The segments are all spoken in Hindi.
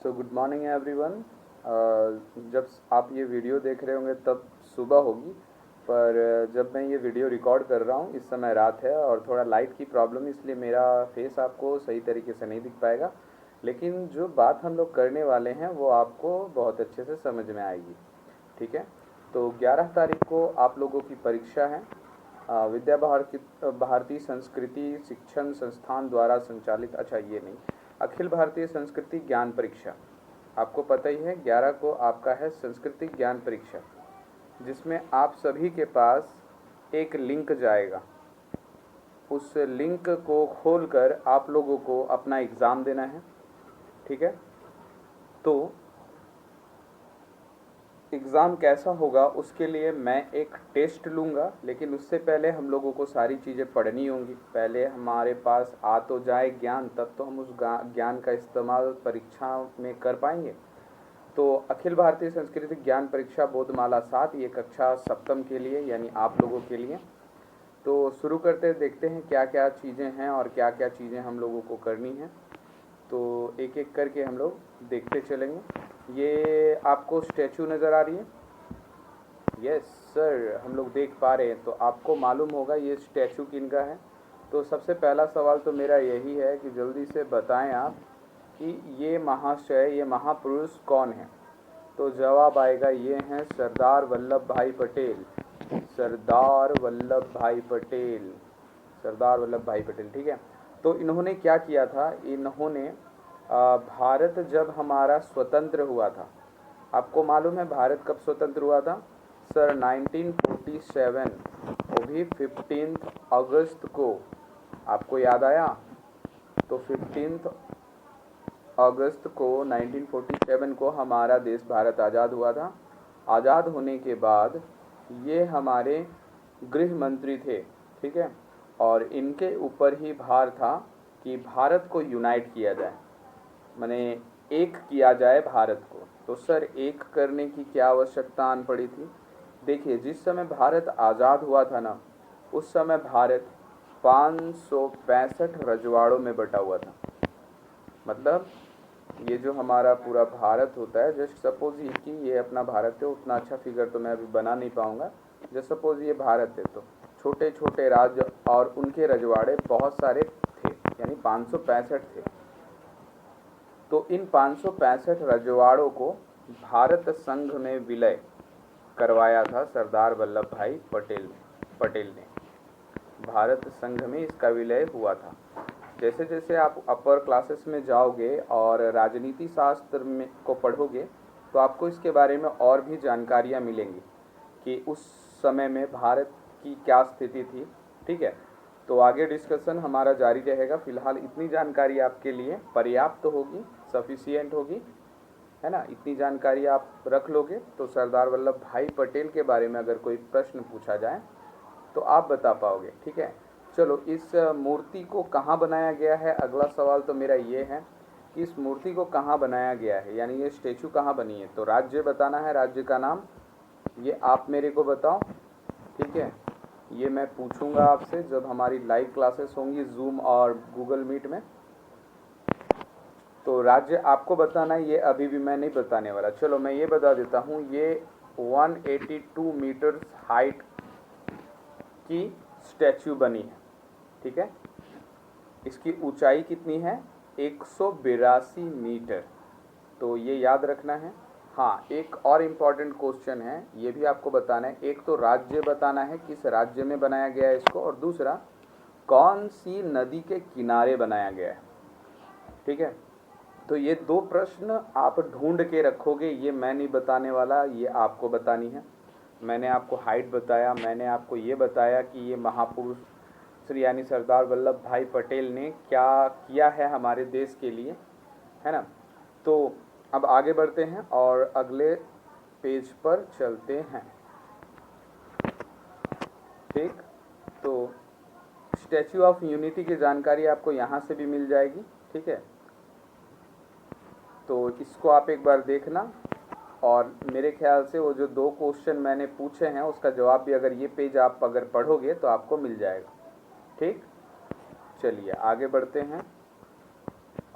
Good morning everyone. जब आप ये वीडियो देख रहे होंगे तब सुबह होगी, पर जब मैं ये वीडियो रिकॉर्ड कर रहा हूँ इस समय रात है और थोड़ा लाइट की प्रॉब्लम, इसलिए मेरा फेस आपको सही तरीके से नहीं दिख पाएगा। लेकिन जो बात हम लोग करने वाले हैं वो आपको बहुत अच्छे से समझ में आएगी। ठीक है, तो 11 तारीख को आप लोगों की परीक्षा है। विद्या भारती संस्कृति शिक्षण संस्थान द्वारा संचालित, अच्छा ये नहीं, अखिल भारतीय संस्कृति ज्ञान परीक्षा। आपको पता ही है 11 को आपका है संस्कृति ज्ञान परीक्षा, जिसमें आप सभी के पास एक लिंक जाएगा। उस लिंक को खोलकर आप लोगों को अपना एग्ज़ाम देना है। ठीक है, तो एग्ज़ाम कैसा होगा उसके लिए मैं एक टेस्ट लूँगा, लेकिन उससे पहले हम लोगों को सारी चीज़ें पढ़नी होंगी। पहले हमारे पास आ तो जाए ज्ञान, तब तो हम उस ज्ञान का इस्तेमाल परीक्षा में कर पाएंगे। तो अखिल भारतीय संस्कृत ज्ञान परीक्षा बोधमाला 7, ये कक्षा सप्तम के लिए यानी आप लोगों के लिए। तो शुरू करते देखते हैं क्या क्या चीज़ें हैं और क्या क्या चीज़ें हम लोगों को करनी है। तो एक एक करके हम लोग देखते चलेंगे। ये आपको स्टैचू नज़र आ रही है? यस सर, हम लोग देख पा रहे हैं। तो आपको मालूम होगा ये स्टैचू किनका है। तो सबसे पहला सवाल तो मेरा यही है कि जल्दी से बताएं आप कि ये महाशय, ये महापुरुष कौन है। तो जवाब आएगा ये हैं सरदार वल्लभ भाई पटेल। सरदार वल्लभ भाई पटेल, सरदार वल्लभ भाई पटेल। ठीक है, तो इन्होंने क्या किया था, इन्होंने भारत जब हमारा स्वतंत्र हुआ था, आपको मालूम है भारत कब स्वतंत्र हुआ था सर? 1947, वो भी 15 अगस्त को। आपको याद आया? तो 15 अगस्त को 1947 को हमारा देश भारत आज़ाद हुआ था। आज़ाद होने के बाद ये हमारे गृह मंत्री थे। ठीक है, और इनके ऊपर ही भार था कि भारत को यूनाइट किया जाए, माने एक किया जाए भारत को। तो सर एक करने की क्या आवश्यकता आन पड़ी थी? देखिए, जिस समय भारत आज़ाद हुआ था ना, उस समय भारत 565 रजवाड़ों में बटा हुआ था। मतलब ये जो हमारा पूरा भारत होता है, जस्ट सपोज ही कि ये अपना भारत है, उतना अच्छा फिगर तो मैं अभी बना नहीं पाऊँगा। जस्ट सपोज ये भारत है, तो छोटे छोटे राज्य और उनके रजवाड़े बहुत सारे थे, यानी 565 थे। तो इन 565 रजवाड़ों को भारत संघ में विलय करवाया था सरदार वल्लभ भाई पटेल ने। भारत संघ में इसका विलय हुआ था। जैसे जैसे आप अपर क्लासेस में जाओगे और राजनीति शास्त्र में को पढ़ोगे तो आपको इसके बारे में और भी जानकारियाँ मिलेंगी कि उस समय में भारत की क्या स्थिति थी। ठीक है, तो आगे डिस्कशन हमारा जारी रहेगा। फिलहाल इतनी जानकारी आपके लिए पर्याप्त होगी, सफिशिएंट होगी, है ना? इतनी जानकारी आप रख लोगे तो सरदार वल्लभ भाई पटेल के बारे में अगर कोई प्रश्न पूछा जाए तो आप बता पाओगे। ठीक है, चलो इस मूर्ति को कहाँ बनाया गया है, अगला सवाल तो मेरा ये है कि इस मूर्ति को कहाँ बनाया गया है, यानी ये स्टेचू कहाँ बनी है। तो राज्य बताना है, राज्य का नाम ये आप मेरे को बताओ। ठीक है, ये मैं पूछूंगा आपसे जब हमारी लाइव क्लासेस होंगी जूम और गूगल मीट में। तो राज्य आपको बताना है, ये अभी भी मैं नहीं बताने वाला। चलो मैं ये बता देता हूँ, ये 182 मीटर हाइट की स्टैचू बनी है। ठीक है, इसकी ऊंचाई कितनी है? 182 मीटर। तो ये याद रखना है। हाँ, एक और इम्पॉर्टेंट क्वेश्चन है, ये भी आपको बताना है। एक तो राज्य बताना है, किस राज्य में बनाया गया है इसको, और दूसरा कौन सी नदी के किनारे बनाया गया है। ठीक है, तो ये दो प्रश्न आप ढूंढ के रखोगे, ये मैं नहीं बताने वाला, ये आपको बतानी है। मैंने आपको हाइट बताया, मैंने आपको ये बताया कि ये महापुरुष श्री यानी सरदार वल्लभ भाई पटेल ने क्या किया है हमारे देश के लिए, है ना? तो अब आगे बढ़ते हैं और अगले पेज पर चलते हैं। ठीक, तो स्टैचू ऑफ यूनिटी की जानकारी आपको यहाँ से भी मिल जाएगी। ठीक है, तो इसको आप एक बार देखना, और मेरे ख्याल से वो जो दो क्वेश्चन मैंने पूछे हैं उसका जवाब भी अगर ये पेज आप अगर पढ़ोगे तो आपको मिल जाएगा। ठीक, चलिए आगे बढ़ते हैं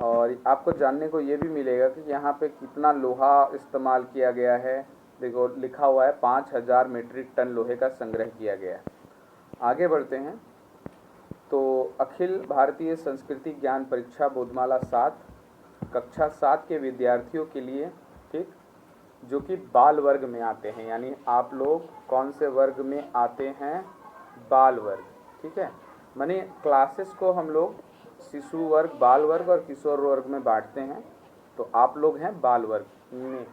और आपको जानने को ये भी मिलेगा कि यहाँ पे कितना लोहा इस्तेमाल किया गया है। देखो लिखा हुआ है 5000 मीट्रिक टन लोहे का संग्रह किया गया है। आगे बढ़ते हैं। तो अखिल भारतीय संस्कृति ज्ञान परीक्षा बोधमाला 7 कक्षा 7 के विद्यार्थियों के लिए, ठीक, जो कि बाल वर्ग में आते हैं, यानी आप लोग कौन से वर्ग में आते हैं? बाल वर्ग, ठीक है। माने क्लासेस को हम लोग शिशु वर्ग, बाल वर्ग और किशोर वर्ग में बांटते हैं, तो आप लोग हैं बाल वर्ग में।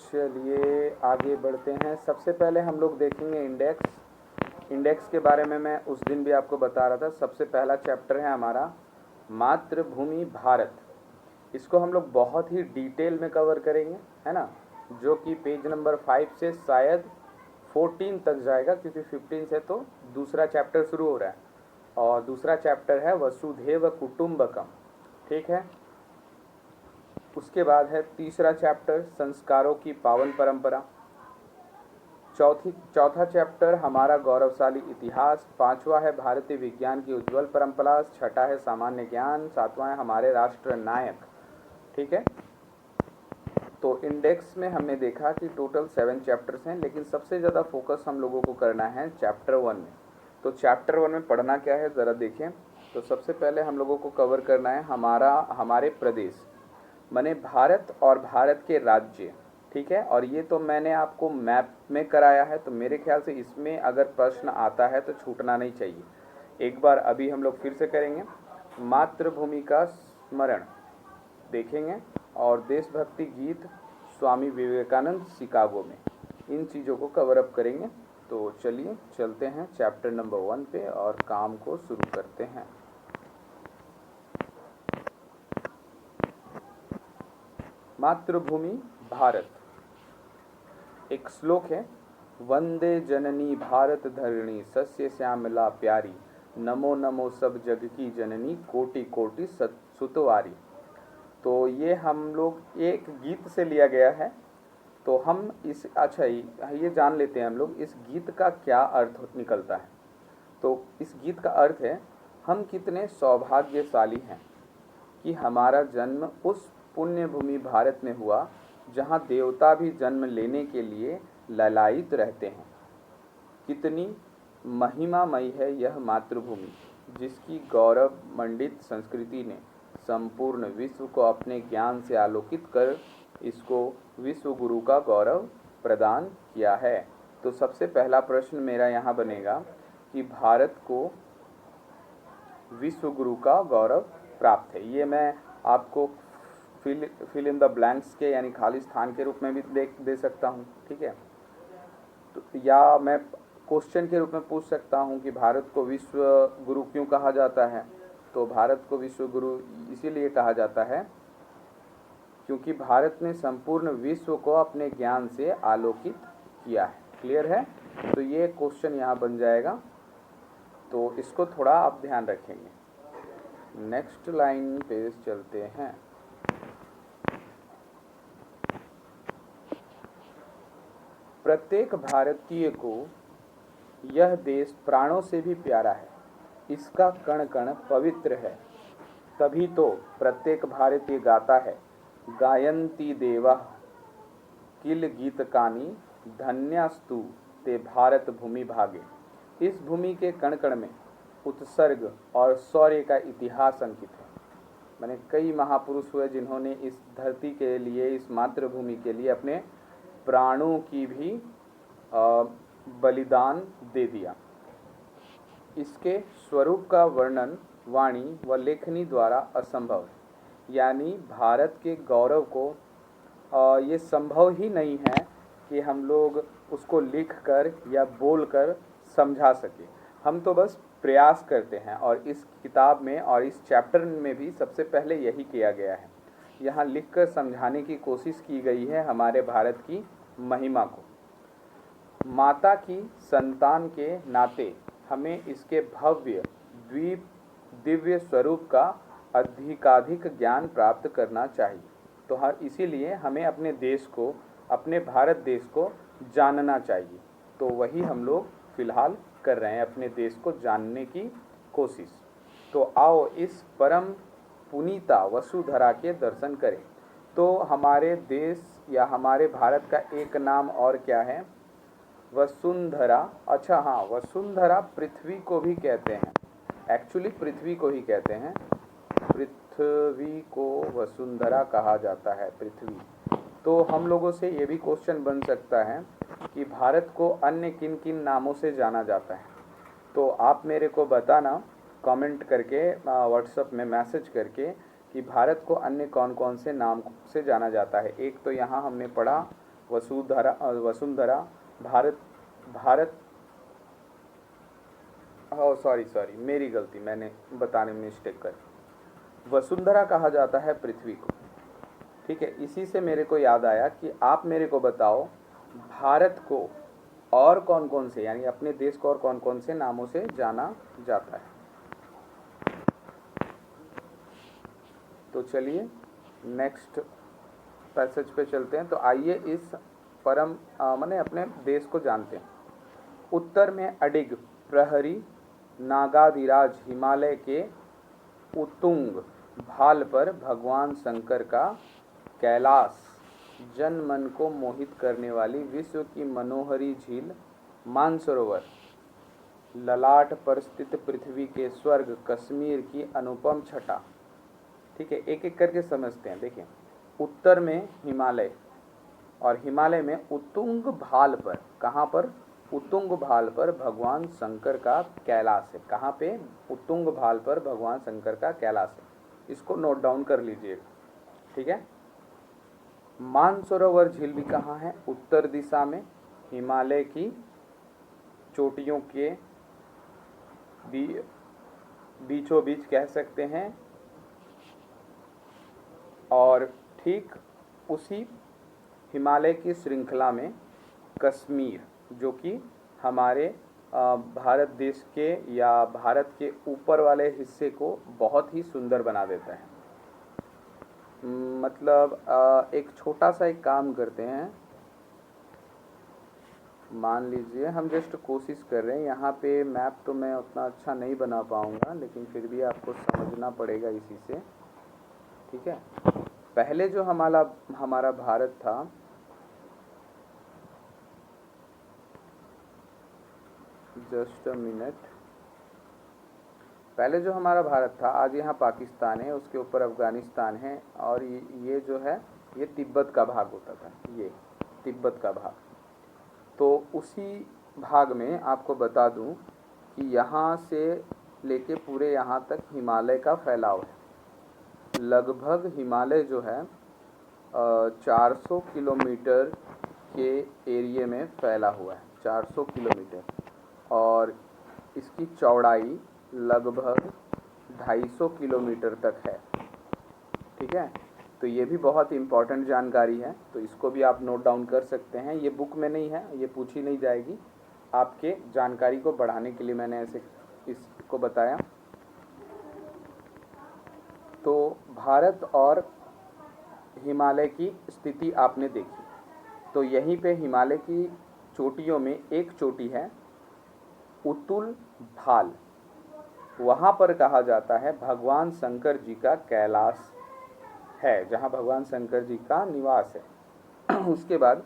चलिए आगे बढ़ते हैं। सबसे पहले हम लोग देखेंगे इंडेक्स। इंडेक्स के बारे में मैं उस दिन भी आपको बता रहा था। सबसे पहला चैप्टर है हमारा मातृभूमि भारत। इसको हम लोग बहुत ही डिटेल में कवर करेंगे, है ना, जो कि पेज नंबर 5 से शायद 14 तक जाएगा, क्योंकि 15 से तो दूसरा चैप्टर शुरू हो रहा है। और दूसरा चैप्टर है वसुधैव कुटुंबकम, ठीक है। उसके बाद है तीसरा चैप्टर संस्कारों की पावन परंपरा। चौथा चैप्टर हमारा गौरवशाली इतिहास। पांचवा है भारतीय विज्ञान की उज्जवल परंपरा। छठा है सामान्य ज्ञान। सातवां है हमारे राष्ट्र नायक, ठीक है। तो इंडेक्स में हमने देखा कि टोटल 7 चैप्टर्स हैं, लेकिन सबसे ज़्यादा फोकस हम लोगों को करना है चैप्टर 1 में। तो चैप्टर 1 में पढ़ना क्या है ज़रा देखें। तो सबसे पहले हम लोगों को कवर करना है हमारे प्रदेश, माने भारत और भारत के राज्य, ठीक है। और ये तो मैंने आपको मैप में कराया है, तो मेरे ख्याल से इसमें अगर प्रश्न आता है तो छूटना नहीं चाहिए। एक बार अभी हम लोग फिर से करेंगे। मातृभूमि का स्मरण देखेंगे और देशभक्ति गीत स्वामी विवेकानंद शिकागो में, इन चीज़ों को कवर अप करेंगे। तो चलिए चलते हैं चैप्टर नंबर 1 पे और काम को शुरू करते हैं। मातृभूमि भारत, एक श्लोक है, वंदे जननी भारत धरणी सस्य श्यामला प्यारी, नमो नमो सब जग की जननी कोटि कोटि सुतवारी। तो ये हम लोग एक गीत से लिया गया है। तो हम इस ये जान लेते हैं हम लोग इस गीत का क्या अर्थ निकलता है। तो इस गीत का अर्थ है, हम कितने सौभाग्यशाली हैं कि हमारा जन्म उस पुण्य भूमि भारत में हुआ जहाँ देवता भी जन्म लेने के लिए ललायित रहते हैं। कितनी महिमामयी है यह मातृभूमि, जिसकी गौरव मंडित संस्कृति ने संपूर्ण विश्व को अपने ज्ञान से आलोकित कर इसको विश्व गुरु का गौरव प्रदान किया है। तो सबसे पहला प्रश्न मेरा यहाँ बनेगा कि भारत को विश्व गुरु का गौरव प्राप्त है। ये मैं आपको फिल इन द ब्लैंक्स के यानी खाली स्थान के रूप में भी दे सकता हूँ, ठीक है। तो या मैं क्वेश्चन के रूप में पूछ सकता हूँ कि भारत को विश्व गुरु क्यों कहा जाता है। तो भारत को विश्व गुरु इसीलिए कहा जाता है क्योंकि भारत ने संपूर्ण विश्व को अपने ज्ञान से आलोकित किया है। क्लियर है? तो ये क्वेश्चन यहाँ बन जाएगा, तो इसको थोड़ा आप ध्यान रखेंगे। नेक्स्ट लाइन पे चलते हैं। प्रत्येक भारतीय को यह देश प्राणों से भी प्यारा है, इसका कण कण पवित्र है। तभी तो प्रत्येक भारतीय गाता है, गायन्ति देवा किल गीतकानि धन्यास्तु ते भारत भूमि भागे। इस भूमि के कण कण में उत्सर्ग और शौर्य का इतिहास अंकित है। मैंने कई महापुरुष हुए जिन्होंने इस धरती के लिए, इस मातृभूमि के लिए अपने प्राणों की भी बलिदान दे दिया। इसके स्वरूप का वर्णन वाणी व लेखनी द्वारा असंभव है। यानी भारत के गौरव को ये संभव ही नहीं है कि हम लोग उसको लिखकर या बोलकर समझा सके। हम तो बस प्रयास करते हैं, और इस किताब में और इस चैप्टर में भी सबसे पहले यही किया गया है। यहाँ लिखकर समझाने की कोशिश की गई है हमारे भारत की महिमा को। माता की संतान के नाते हमें इसके भव्य दिव्य स्वरूप का अधिकाधिक ज्ञान प्राप्त करना चाहिए। तो हर इसीलिए हमें अपने देश को, अपने भारत देश को जानना चाहिए। तो वही हम लोग फिलहाल कर रहे हैं, अपने देश को जानने की कोशिश। तो आओ इस परम पुनीता वसुधरा के दर्शन करें। तो हमारे देश या हमारे भारत का एक नाम और क्या है? वसुंधरा। अच्छा हाँ, वसुंधरा पृथ्वी को भी कहते हैं, एक्चुअली पृथ्वी को ही कहते हैं, पृथ्वी को वसुंधरा कहा जाता है, पृथ्वी। तो हम लोगों से ये भी क्वेश्चन बन सकता है कि भारत को अन्य किन किन नामों से जाना जाता है। तो आप मेरे को बताना कमेंट करके, व्हाट्सएप में मैसेज करके कि भारत को अन्य कौन कौन से नाम से जाना जाता है। एक तो यहाँ हमने पढ़ा वसुंधरा, भारत भारत सॉरी मेरी गलती, मैंने बताने में मिस्टेक कर। वसुंधरा कहा जाता है पृथ्वी को, ठीक है। इसी से मेरे को याद आया कि आप मेरे को बताओ भारत को और कौन कौन से, यानी अपने देश को और कौन कौन से नामों से जाना जाता है। तो चलिए नेक्स्ट पैसेज पे चलते हैं। तो आइए इस परम माने अपने देश को जानते हैं। उत्तर में अडिग प्रहरी नागाधिराज हिमालय के उत्तुंग भाल पर भगवान शंकर का कैलाश, जन मन को मोहित करने वाली विश्व की मनोहरी झील मानसरोवर, ललाट पर स्थित पृथ्वी के स्वर्ग कश्मीर की अनुपम छटा। ठीक है, एक एक करके समझते हैं। देखिए, उत्तर में हिमालय, और हिमालय में उत्तुंग भाल पर, कहाँ पर? उत्तुंग भाल पर भगवान शंकर का कैलाश है। कहाँ पे? उत्तुंग भाल पर भगवान शंकर का कैलाश है। इसको नोट डाउन कर लीजिए, ठीक है। मानसरोवर झील भी कहाँ है? उत्तर दिशा में, हिमालय की चोटियों के बीचों बीच कह सकते हैं। और ठीक उसी हिमालय की श्रृंखला में कश्मीर, जो कि हमारे भारत देश के या भारत के ऊपर वाले हिस्से को बहुत ही सुंदर बना देता है। मतलब एक छोटा सा एक काम करते हैं, मान लीजिए हम जस्ट कोशिश कर रहे हैं। यहाँ पे मैप तो मैं उतना अच्छा नहीं बना पाऊँगा, लेकिन फिर भी आपको समझना पड़ेगा इसी से, ठीक है। पहले जो हमारा भारत था, जस्ट अ मिनट, पहले जो हमारा भारत था, आज यहाँ पाकिस्तान है, उसके ऊपर अफ़गानिस्तान है, और ये जो है ये तिब्बत का भाग होता था, ये तिब्बत का भाग। तो उसी भाग में आपको बता दूं कि यहाँ से लेके पूरे यहाँ तक हिमालय का फैलाव है। लगभग हिमालय जो है 400 किलोमीटर के एरिए में फैला हुआ है, 400 किलोमीटर, और इसकी चौड़ाई लगभग 250 किलोमीटर तक है, ठीक है। तो ये भी बहुत इम्पॉर्टेंट जानकारी है, तो इसको भी आप नोट डाउन कर सकते हैं। ये बुक में नहीं है, ये पूछी नहीं जाएगी, आपके जानकारी को बढ़ाने के लिए मैंने ऐसे इसको बताया। तो भारत और हिमालय की स्थिति आपने देखी। तो यहीं पे हिमालय की चोटियों में एक चोटी है उत्तुल भाल, वहाँ पर कहा जाता है भगवान शंकर जी का कैलाश है, जहाँ भगवान शंकर जी का निवास है। उसके बाद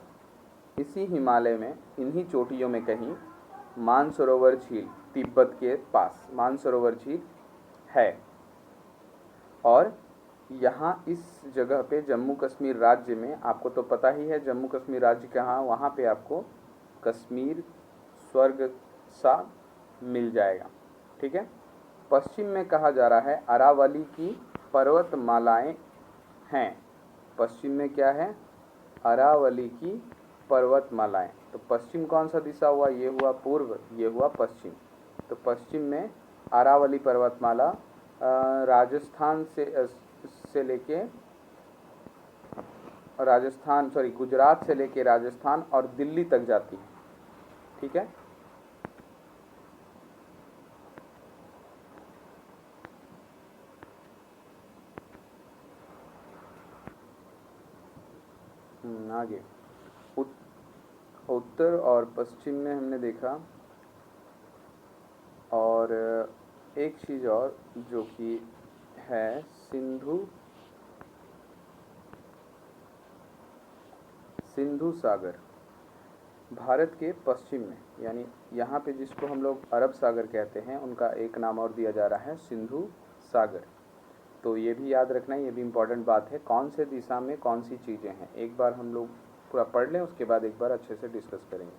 इसी हिमालय में, इन्हीं चोटियों में कहीं मानसरोवर झील, तिब्बत के पास मानसरोवर झील है। और यहाँ इस जगह पे जम्मू कश्मीर राज्य में, आपको तो पता ही है जम्मू कश्मीर राज्य कहाँ, वहाँ पे आपको कश्मीर स्वर्ग सा मिल जाएगा, ठीक है। पश्चिम में कहा जा रहा है अरावली की पर्वतमालाएं हैं। पश्चिम में क्या है? अरावली की पर्वतमालाएं। तो पश्चिम कौन सा दिशा हुआ? ये हुआ पूर्व, ये हुआ पश्चिम। तो पश्चिम में अरावली पर्वतमाला राजस्थान से लेके गुजरात से लेके राजस्थान और दिल्ली तक जाती है, ठीक है। आगे उत्तर और पश्चिम में हमने देखा, और एक चीज़ और जो कि है सिंधु सागर भारत के पश्चिम में, यानी यहाँ पे जिसको हम लोग अरब सागर कहते हैं, उनका एक नाम और दिया जा रहा है सिंधु सागर। तो ये भी याद रखना, ये भी इम्पॉर्टेंट बात है, कौन से दिशा में कौन सी चीज़ें हैं। एक बार हम लोग पूरा पढ़ लें, उसके बाद एक बार अच्छे से डिस्कस करेंगे।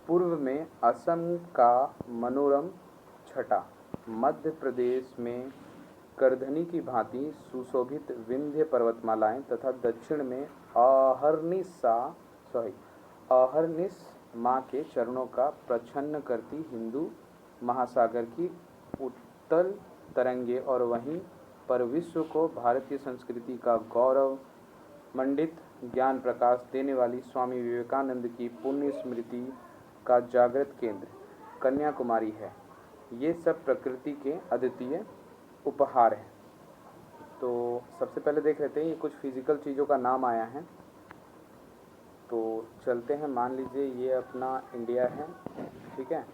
पूर्व में असम का मनोरम छटा, मध्य प्रदेश में करधनी की भांति सुशोभित विंध्य पर्वतमालाएं तथा दक्षिण में अहरनिश माँ के चरणों का प्रच्छन्न करती हिंदू महासागर की उत्तल तरंगे, और वहीं पर विश्व को भारतीय संस्कृति का गौरव मंडित ज्ञान प्रकाश देने वाली स्वामी विवेकानंद की पुण्य स्मृति का जागृत केंद्र कन्याकुमारी है। ये सब प्रकृति के अद्वितीय उपहार हैं। तो सबसे पहले देख लेते हैं, ये कुछ फिजिकल चीज़ों का नाम आया है, तो चलते हैं। मान लीजिए ये अपना इंडिया है, ठीक है।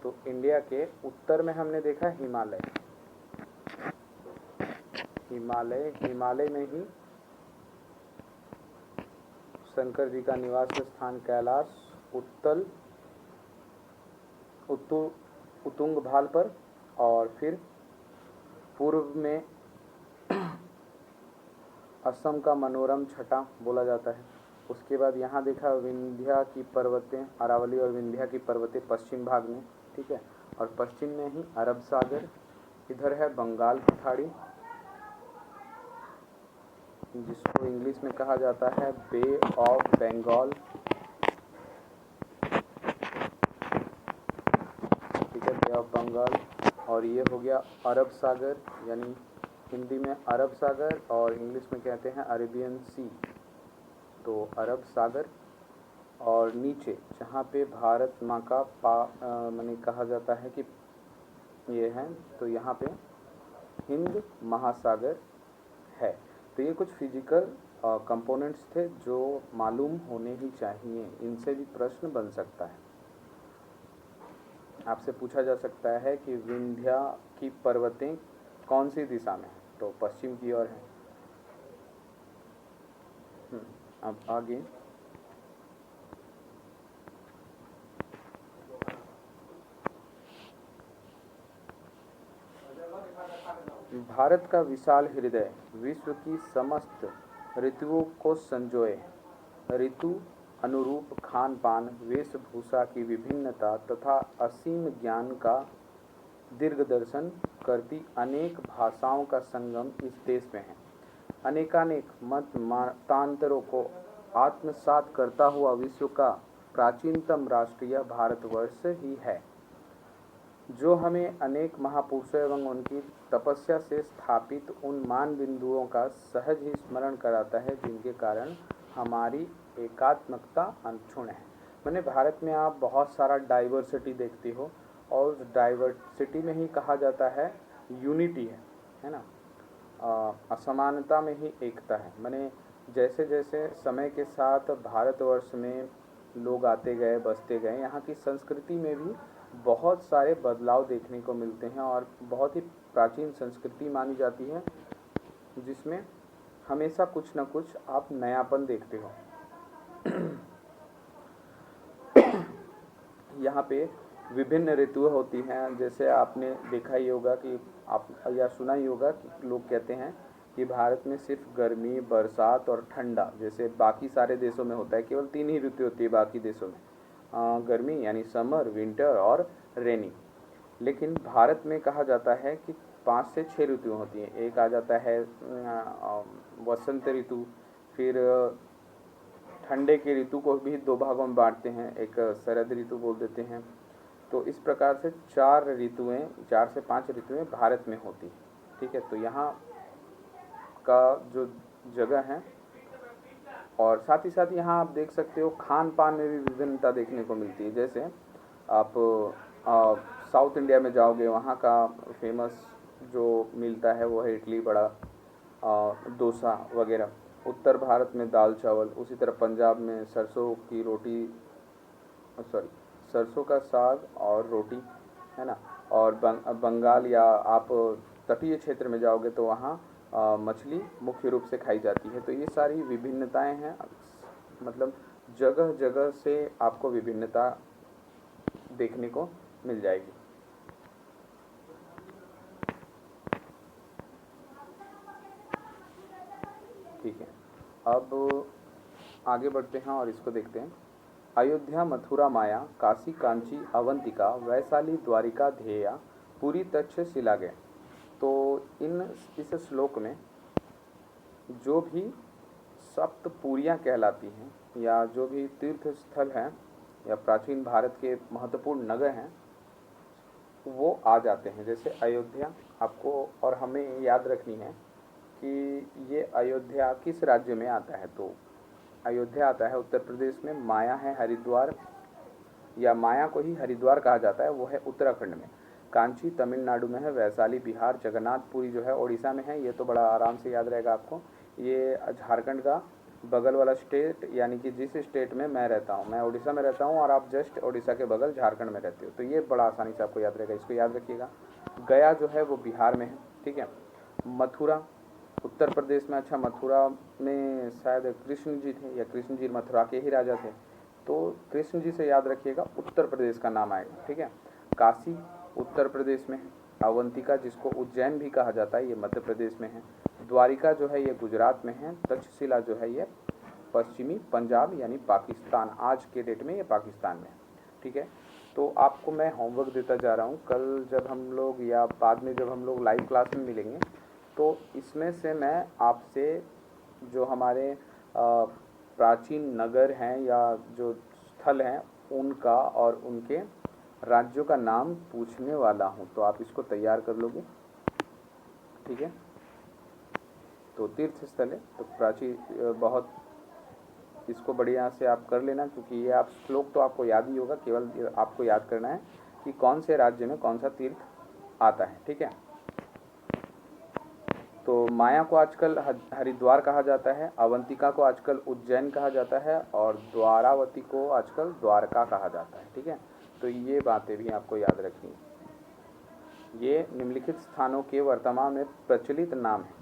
तो इंडिया के उत्तर में हमने देखा हिमालय में ही शंकर जी का निवास स्थान कैलाश, उतुंग भाल पर, और फिर पूर्व में असम का मनोरम छटा बोला जाता है। उसके बाद यहाँ देखा विंध्या की पर्वतें, अरावली और विंध्या की पर्वतें पश्चिम भाग में, ठीक है। और पश्चिम में ही अरब सागर, इधर है बंगाल की खाड़ी जिसको इंग्लिश में कहा जाता है बे ऑफ बंगाल, ठीक है, बे ऑफ बंगाल। और ये हो गया अरब सागर, यानी हिंदी में अरब सागर और इंग्लिश में कहते हैं अरेबियन सी, तो अरब सागर। और नीचे जहाँ पे भारत माँ का माने कहा जाता है कि ये है, तो यहाँ पे हिंद महासागर है। तो ये कुछ फिजिकल कंपोनेंट्स थे जो मालूम होने ही चाहिए, इनसे भी प्रश्न बन सकता है। आपसे पूछा जा सकता है कि विंध्या की पर्वतें कौन सी दिशा में है, तो पश्चिम की ओर है। अब आगे भारत का विशाल हृदय विश्व की समस्त ऋतुओं को संजोए, ऋतु अनुरूप खान पान, वेशभूषा की विभिन्नता तथा असीम ज्ञान का दीर्घदर्शन करती अनेक भाषाओं का संगम इस देश में है। अनेकानेक मत मतांतरों को आत्मसात करता हुआ विश्व का प्राचीनतम राष्ट्रीय भारतवर्ष ही है, जो हमें अनेक महापुरुषों एवं उनकी तपस्या से स्थापित उन मान बिंदुओं का सहज ही स्मरण कराता है जिनके कारण हमारी एकात्मकता अनछुण है। मैंने भारत में आप बहुत सारा डाइवर्सिटी देखती हो, और डाइवर्सिटी में ही कहा जाता है यूनिटी है ना, असमानता में ही एकता है। मैंने जैसे जैसे समय के साथ भारतवर्ष में लोग आते गए, बसते गए, यहाँ की संस्कृति में भी बहुत सारे बदलाव देखने को मिलते हैं, और बहुत ही प्राचीन संस्कृति मानी जाती है जिसमें हमेशा कुछ न कुछ आप नयापन देखते हो। यहाँ पे विभिन्न ऋतुएं होती हैं, जैसे आपने देखा ही होगा कि आप या सुना ही होगा कि लोग कहते हैं कि भारत में सिर्फ गर्मी, बरसात और ठंडा, जैसे बाकी सारे देशों में होता है, केवल 3 ही ऋतु होती है बाकी देशों में, गर्मी यानी समर, विंटर और रेनी। लेकिन भारत में कहा जाता है कि 5 से 6 ऋतुएं होती हैं। एक आ जाता है वसंत ऋतु, फिर ठंडे के ऋतु को भी 2 भागों में बांटते हैं, एक शरद ऋतु बोल देते हैं। तो इस प्रकार से 4 से 5 ऋतुएं भारत में होती हैं, ठीक है। तो यहाँ का जो जगह है, और साथ ही साथ यहाँ आप देख सकते हो खान पान में भी विभिन्नता देखने को मिलती है। जैसे आप साउथ इंडिया में जाओगे, वहाँ का फेमस जो मिलता है वो है इडली बड़ा, डोसा वगैरह। उत्तर भारत में दाल चावल, उसी तरह पंजाब में सरसों की रोटी, सरसों का साग और रोटी, है ना। और बंगाल या आप तटीय क्षेत्र में जाओगे तो वहाँ मछली मुख्य रूप से खाई जाती है। तो ये सारी विभिन्नताएं हैं, मतलब जगह जगह से आपको विभिन्नता देखने को मिल जाएगी। ठीक है, अब आगे बढ़ते हैं और इसको देखते हैं। अयोध्या मथुरा माया, काशी कांची अवंतिका, वैशाली द्वारिका ध्येया, पूरी तक्षशिला गए। तो इस श्लोक में जो भी सप्तपुरियाँ कहलाती हैं या जो भी तीर्थ स्थल हैं या प्राचीन भारत के महत्वपूर्ण नगर हैं वो आ जाते हैं। जैसे अयोध्या, आपको और हमें याद रखनी है कि ये अयोध्या किस राज्य में आता है। तो अयोध्या आता है उत्तर प्रदेश में। माया है हरिद्वार, या माया को ही हरिद्वार कहा जाता है, वो है उत्तराखंड में। कांची तमिलनाडु में है। वैशाली बिहार, जगन्नाथपुरी जो है ओडिशा में है। ये तो बड़ा आराम से याद रहेगा आपको। ये झारखंड का बगल वाला स्टेट, यानी कि जिस स्टेट में मैं रहता हूँ, मैं उड़ीसा में रहता हूँ और आप जस्ट उड़ीसा के बगल झारखंड में रहते हो, तो ये बड़ा आसानी से आपको याद रहेगा, इसको याद रखिएगा। गया जो है वो बिहार में है, ठीक है। मथुरा उत्तर प्रदेश में। अच्छा, मथुरा में शायद कृष्ण जी थे, या कृष्ण जी मथुरा के ही राजा थे, तो कृष्ण जी से याद रखिएगा, उत्तर प्रदेश का नाम आएगा, ठीक है। काशी उत्तर प्रदेश में है। अवंतिका जिसको उज्जैन भी कहा जाता है, ये मध्य प्रदेश में है। द्वारिका जो है ये गुजरात में है। तक्षशिला जो है ये पश्चिमी पंजाब यानी पाकिस्तान, आज के डेट में ये पाकिस्तान में है, ठीक है। तो आपको मैं होमवर्क देता जा रहा हूँ, कल जब हम लोग या बाद में जब हम लोग लाइव क्लास में मिलेंगे तो इसमें से मैं आपसे जो हमारे प्राचीन नगर हैं या जो स्थल हैं उनका और उनके राज्यों का नाम पूछने वाला हूं, तो आप इसको तैयार कर लोगे, ठीक है। तो तीर्थ स्थल है तो प्राचीन बहुत इसको बढ़िया से आप कर लेना, क्योंकि ये आप श्लोक तो आपको याद ही होगा, केवल आपको याद करना है कि कौन से राज्य में कौन सा तीर्थ आता है, ठीक है। तो माया को आजकल हरिद्वार कहा जाता है, अवंतिका को आजकल उज्जैन कहा जाता है और द्वारावती को आजकल द्वारका कहा जाता है, ठीक है। तो ये बातें भी आपको याद रखनी है। ये निम्नलिखित स्थानों के वर्तमान में प्रचलित नाम है।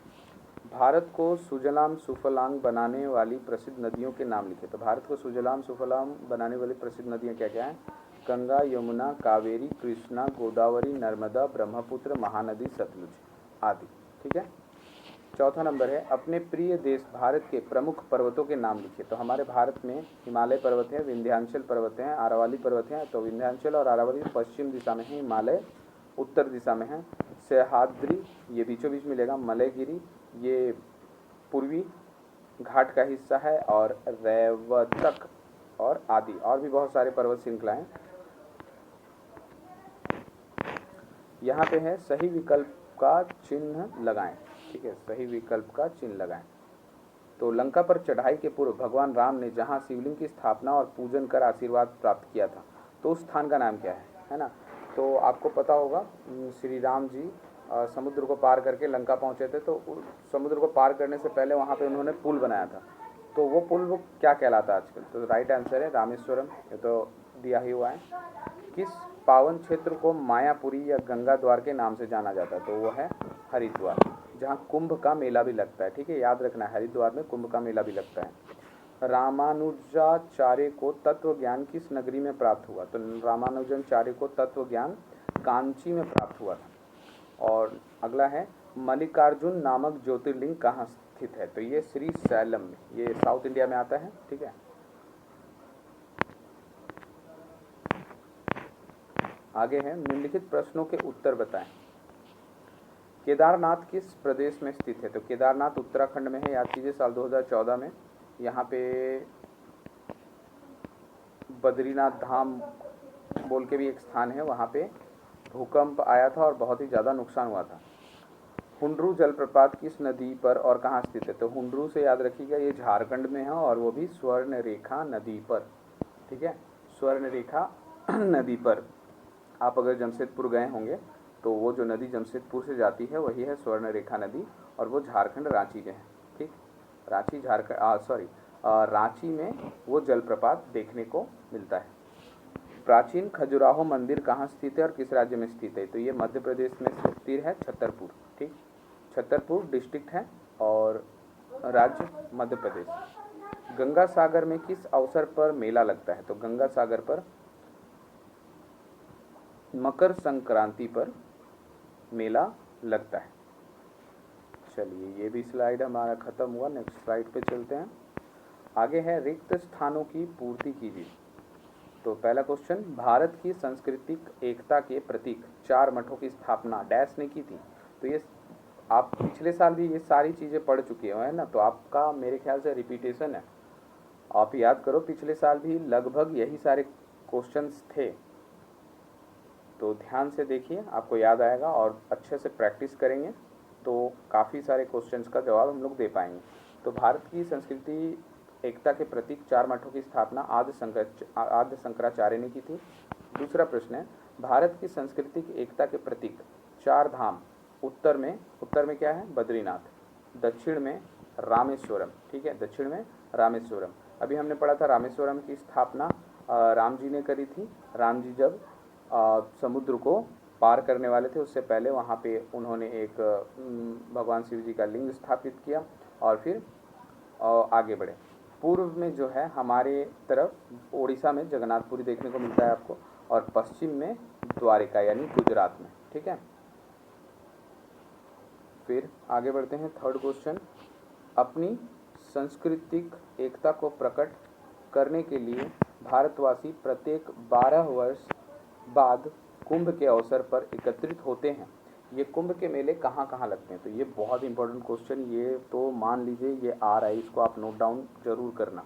भारत को सुजलाम सुफलाम बनाने वाली प्रसिद्ध नदियों के नाम लिखे। तो भारत को सुजलाम सुफलाम बनाने वाली प्रसिद्ध नदियाँ क्या क्या हैं? गंगा, यमुना, कावेरी, कृष्णा, गोदावरी, नर्मदा, ब्रह्मपुत्र, महानदी, सतलुज आदि, ठीक है। चौथा नंबर है, अपने प्रिय देश भारत के प्रमुख पर्वतों के नाम लिखिए। तो हमारे भारत में हिमालय पर्वत है, विंध्याचल पर्वत हैं, अरावली पर्वत हैं। तो विंध्याचल और अरावली पश्चिम दिशा में है, हिमालय उत्तर दिशा में है। सह्याद्री ये बीचों बीच मिलेगा। मलयगिरी ये पूर्वी घाट का हिस्सा है, और रैवतक और आदि और भी बहुत सारे पर्वत श्रृंखलाएं यहाँ पे है। सही विकल्प का चिन्ह लगाएं, ठीक है, सही विकल्प का चिन्ह लगाएं। तो लंका पर चढ़ाई के पूर्व भगवान राम ने जहाँ शिवलिंग की स्थापना और पूजन कर आशीर्वाद प्राप्त किया था, तो उस स्थान का नाम क्या है ना। तो आपको पता होगा श्री राम जी समुद्र को पार करके लंका पहुँचे थे, तो समुद्र को पार करने से पहले वहाँ पे उन्होंने पुल बनाया था। तो वो पुल वो क्या कहलाता है आजकल? तो राइट आंसर है रामेश्वरम, ये तो दिया ही हुआ है। किस पावन क्षेत्र को मायापुरी या गंगा द्वार के नाम से जाना जाता है? तो वो है हरिद्वार, जहाँ कुंभ का मेला भी लगता है, ठीक है, याद रखना है, हरिद्वार में कुंभ का मेला भी लगता है। रामानुजाचार्य को तत्व ज्ञान किस नगरी में प्राप्त हुआ? तो रामानुजाचार्य को तत्व ज्ञान कांची में प्राप्त हुआ था। और अगला है, मल्लिकार्जुन नामक ज्योतिर्लिंग कहाँ स्थित है? तो ये श्री सैलम में, ये साउथ इंडिया में आता है, ठीक है। आगे है, निम्नलिखित प्रश्नों के उत्तर बताएं। केदारनाथ किस प्रदेश में स्थित है? तो केदारनाथ उत्तराखंड में है, याद कीजिए साल 2014 में यहाँ पे बद्रीनाथ धाम बोल के भी एक स्थान है, वहाँ पे भूकंप आया था और बहुत ही ज़्यादा नुकसान हुआ था। हुंड्रू जलप्रपात किस नदी पर और कहाँ स्थित है? तो हुंड्रू से याद रखिएगा ये झारखंड में है और वो भी स्वर्ण रेखा नदी पर, ठीक है, स्वर्ण रेखा नदी पर। आप अगर जमशेदपुर गए होंगे तो वो जो नदी जमशेदपुर से जाती है वही है स्वर्ण रेखा नदी, और वो झारखंड रांची में है, ठीक। रांची झारखंड रांची में वो जलप्रपात देखने को मिलता है। प्राचीन खजुराहो मंदिर कहाँ स्थित है और किस राज्य में स्थित है? तो ये मध्य प्रदेश में स्थित है, छतरपुर। ठीक, छतरपुर डिस्ट्रिक्ट है और राज्य मध्य प्रदेश। गंगा सागर में किस अवसर पर मेला लगता है? तो गंगा सागर पर मकर संक्रांति पर मेला लगता है। चलिए, ये भी स्लाइड हमारा खत्म हुआ। नेक्स्ट स्लाइड पे चलते हैं। आगे है रिक्त स्थानों की पूर्ति कीजिए। तो पहला क्वेश्चन, भारत की सांस्कृतिक एकता के प्रतीक 4 मठों की स्थापना डैश ने की थी। तो ये आप पिछले साल भी ये सारी चीज़ें पढ़ चुके हो, है ना? तो आपका मेरे ख्याल से रिपीटेशन है। आप याद करो, पिछले साल भी लगभग यही सारे क्वेश्चंस थे। तो ध्यान से देखिए, आपको याद आएगा और अच्छे से प्रैक्टिस करेंगे तो काफ़ी सारे क्वेश्चंस का जवाब हम लोग दे पाएंगे। तो भारत की संस्कृति एकता के प्रतीक 4 मठों की स्थापना आदि शंकराचार्य ने की थी। दूसरा प्रश्न है, भारत की सांस्कृतिक एकता के प्रतीक 4 धाम उत्तर में क्या है? बद्रीनाथ। दक्षिण में रामेश्वरम। ठीक है, दक्षिण में रामेश्वरम। अभी हमने पढ़ा था रामेश्वरम की स्थापना राम जी ने करी थी। राम जी जब समुद्र को पार करने वाले थे, उससे पहले वहाँ पे उन्होंने एक भगवान शिव जी का लिंग स्थापित किया और फिर आगे बढ़े। पूर्व में जो है हमारे तरफ उड़ीसा में जगन्नाथपुरी देखने को मिलता है आपको, और पश्चिम में द्वारिका यानी गुजरात में। ठीक है, फिर आगे बढ़ते हैं। थर्ड क्वेश्चन, अपनी सांस्कृतिक एकता को प्रकट करने के लिए भारतवासी प्रत्येक 12 वर्ष बाद कुंभ के अवसर पर एकत्रित होते हैं। ये कुंभ के मेले कहाँ कहाँ लगते हैं? तो ये बहुत इंपॉर्टेंट क्वेश्चन, ये तो मान लीजिए ये आ रहा है, इसको आप नोट डाउन जरूर करना,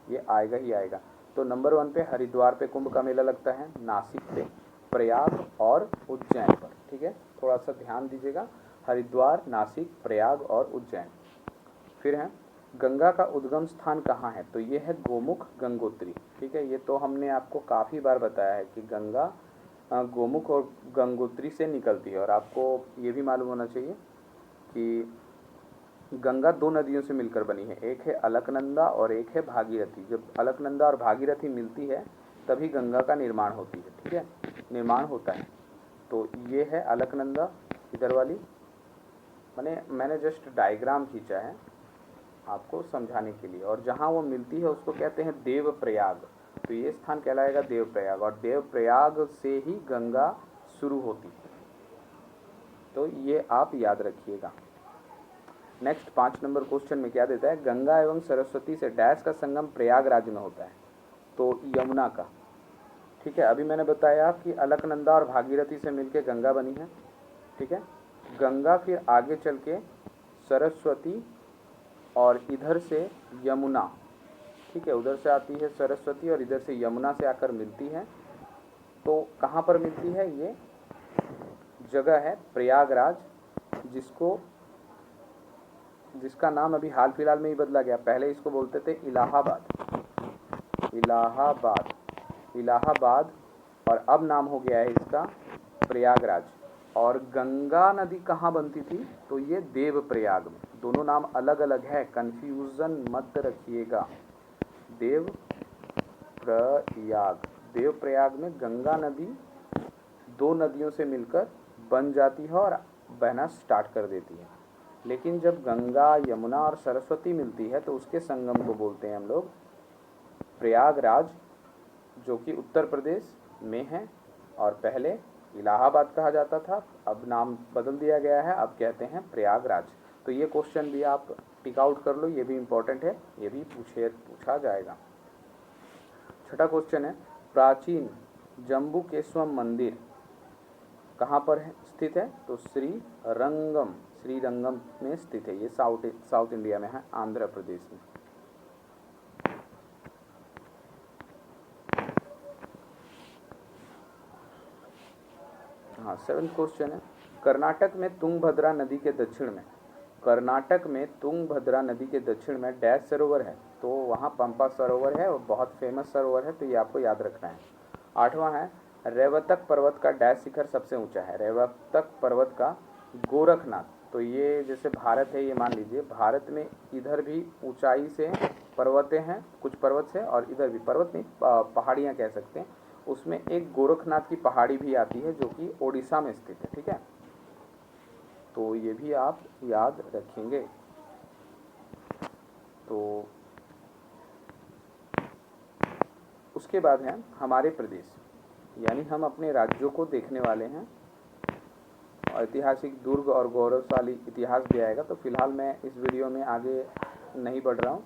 ये आएगा ही आएगा। तो नंबर 1 पे हरिद्वार पे कुंभ का मेला लगता है, नासिक पे, प्रयाग और उज्जैन पर। ठीक है, थोड़ा सा ध्यान दीजिएगा, हरिद्वार, नासिक, प्रयाग और उज्जैन। फिर है गंगा का उद्गम स्थान कहाँ है? तो ये है गोमुख गंगोत्री। ठीक है, ये तो हमने आपको काफ़ी बार बताया है कि गंगा गोमुख और गंगोत्री से निकलती है। और आपको ये भी मालूम होना चाहिए कि गंगा 2 नदियों से मिलकर बनी है, एक है अलकनंदा और एक है भागीरथी। जब अलकनंदा और भागीरथी मिलती है तभी गंगा का निर्माण होती है। ठीक है, निर्माण होता है। तो ये है अलकनंदा, इधर वाली, मैंने जस्ट डायग्राम खींचा है आपको समझाने के लिए। और जहाँ वो मिलती है उसको कहते हैं देवप्रयाग। तो ये स्थान कहलाएगा देवप्रयाग, और देवप्रयाग से ही गंगा शुरू होती है। तो ये आप याद रखिएगा। नेक्स्ट 5 नंबर क्वेश्चन में क्या देता है? गंगा एवं सरस्वती से डैश का संगम प्रयागराज में होता है। तो यमुना का। ठीक है, अभी मैंने बताया कि अलकनंदा और भागीरथी से मिलके गंगा बनी है। ठीक है, गंगा फिर आगे चल के सरस्वती और इधर से यमुना। ठीक है, उधर से आती है सरस्वती और इधर से यमुना से आकर मिलती है। तो कहाँ पर मिलती है? ये जगह है प्रयागराज, जिसका नाम अभी हाल फिलहाल में ही बदला गया। पहले इसको बोलते थे इलाहाबाद, और अब नाम हो गया है इसका प्रयागराज। और गंगा नदी कहाँ बनती थी? तो ये देवप्रयाग में। दोनों नाम अलग अलग है, कंफ्यूजन मत रखिएगा। देवप्रयाग में गंगा नदी 2 नदियों से मिलकर बन जाती है और बहना स्टार्ट कर देती है। लेकिन जब गंगा, यमुना और सरस्वती मिलती है तो उसके संगम को बोलते हैं हम लोग प्रयागराज, जो कि उत्तर प्रदेश में है। और पहले इलाहाबाद कहा जाता था, अब नाम बदल दिया गया है, अब कहते हैं प्रयागराज। तो ये क्वेश्चन भी आप टिक आउट कर लो, ये भी इम्पोर्टेंट है, ये भी पूछा जाएगा। छठा क्वेश्चन है, प्राचीन जम्बूकेश्वरम मंदिर कहाँ पर स्थित है? तो श्रीरंगम में स्थित है। ये साउथ इंडिया में है, आंध्र प्रदेश में। हाँ, 7वां क्वेश्चन है, कर्नाटक में तुंगभद्रा नदी के दक्षिण में डैश सरोवर है। तो वहाँ पंपा सरोवर है और बहुत फेमस सरोवर है, तो ये आपको याद रखना है। 8वां है, रेवतक पर्वत का डैश शिखर सबसे ऊंचा है? रेवतक पर्वत का गोरखनाथ। तो ये जैसे भारत है, ये मान लीजिए भारत में इधर भी ऊंचाई से पर्वतें हैं, कुछ पर्वत से, और इधर भी पर्वत नहीं, पहाड़ियाँ कह सकते हैं, उसमें एक गोरखनाथ की पहाड़ी भी आती है जो कि ओडिशा में स्थित है, ठीक है। तो ये भी आप याद रखेंगे। तो उसके बाद है हमारे प्रदेश, यानी हम अपने राज्यों को देखने वाले हैं। ऐतिहासिक दुर्ग और गौरवशाली इतिहास भी आएगा। तो फिलहाल मैं इस वीडियो में आगे नहीं बढ़ रहा हूँ,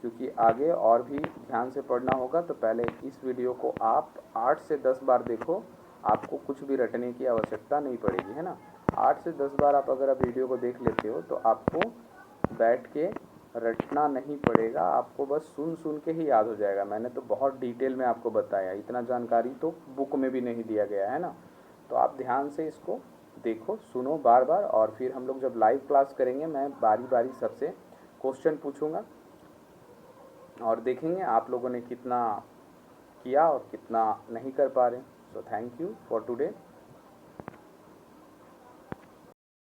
क्योंकि आगे और भी ध्यान से पढ़ना होगा। तो पहले इस वीडियो को आप 8 से 10 बार देखो, आपको कुछ भी रटने की आवश्यकता नहीं पड़ेगी, है ना। 8 से 10 बार आप अगर वीडियो को देख लेते हो तो आपको बैठ के रटना नहीं पड़ेगा, आपको बस सुन सुन के ही याद हो जाएगा। मैंने तो बहुत डिटेल में आपको बताया, इतना जानकारी तो बुक में भी नहीं दिया गया है ना। तो आप ध्यान से इसको देखो, सुनो बार बार, और फिर हम लोग जब लाइव क्लास करेंगे मैं बारी बारी सबसे क्वेश्चन पूछूंगा और देखेंगे आप लोगों ने कितना किया और कितना नहीं कर पा रहे। So thank you for today.